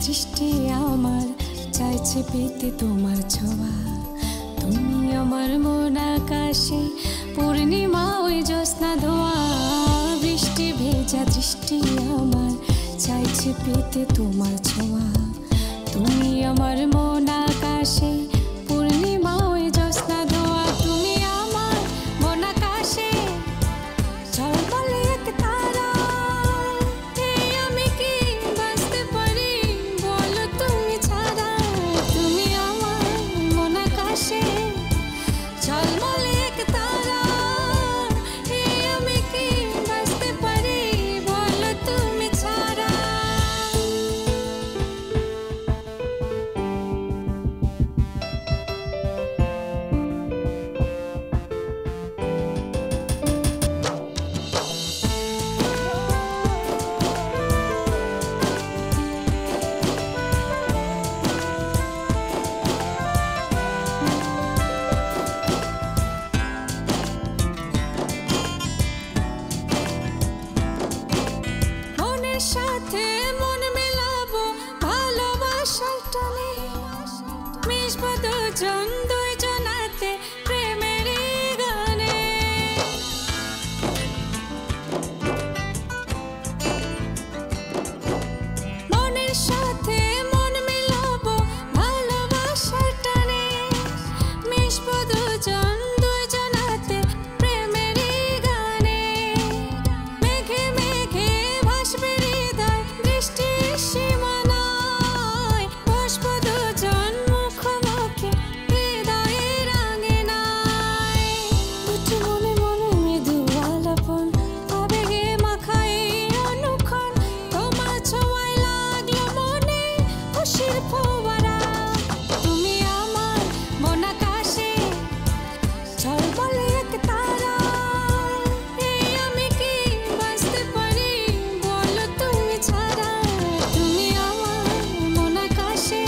দৃষ্টি আমার চাইছে পেতে তোমার ছোঁয়া। তুমি আমার মন আকাশে পূর্ণিমা ওই জ্যোৎস্না ধোয়া। বৃষ্টি ভেজা দৃষ্টি আমার চাইছে পেতে তোমার ছোঁয়া। তুমি আমার মন আকাশে পূর্ণিমা ওই জ্যোৎস্না ধোয়া। তুমি আমার মন আকাশে ঝলমলে এক তারা। আমি কি বাঁচতে পারি বলো তুমি ছাড়া? তুমি আমার মন আকাশে ঝলমলে এক তারা। আমি কি বাঁচতে পারি বলো তুমি ছাড়া? সাথে মন মেলাবো ভালোবাসার টানে। মিশবো দুজন দুইজনাতে প্রেমের গানে। মনের সাথে মন মেলাবো ভালোবাসার টানে। মিশবো দুজন দুইজনাতে প্রেমের গানে। মেঘে মেঘে ভাসবে বৃষ্টির সীমানায়। বসবো দুজন মুখোমুখি হৃদয়ের আঙিনায়। দুটি মনে মনে মৃদু আলাপন আবেগে মাখাই অনুক্ষণ। তোমার ছোঁয়ায় লাগলো মনে খুশির ফোয়ারা। তুমি আমার মন আকাশে ঝলমলে এক তারা। আমি কি বাঁচতে পারি বলো তুমি ছাড়া? তুমি আমার মন আকাশে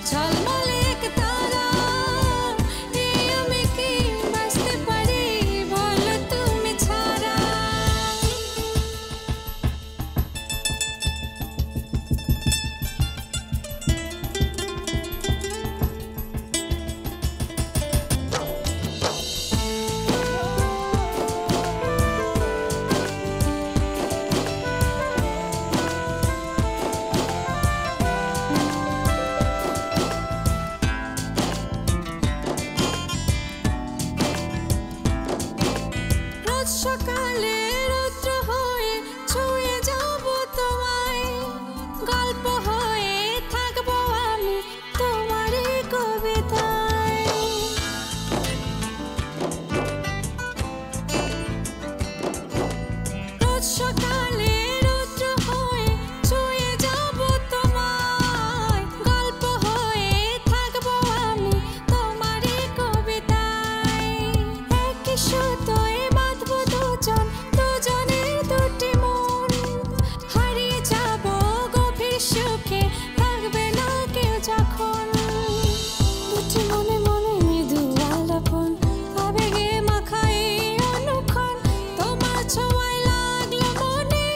ঝলমলে এক তারা। আমি কি বাঁচতে পারি বলো তুমি ছাড়া? রোজ সকালে রৌদ্র হয়ে ছুঁয়ে যাব তোমায়। গল্প হয়ে থাকবো আমি তোমারই কবিতায়। রোজ সকালে রৌদ্র হয়ে ছুঁয়ে যাব তোমায়। গল্প হয়ে থাকবো আমি তোমারই কবিতায়। একই সুতোয় বাঁধবো দুজন দুজনের দুটি মন। হারিয়ে যাব গভীর সুখে থাকবে না কেউ যখন। দুটি মনে মনে মৃদু আলাপন আবেগে মাখাই অনুক্ষণ। তোমার ছোঁয়ায় লাগলো মনে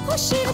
খুশির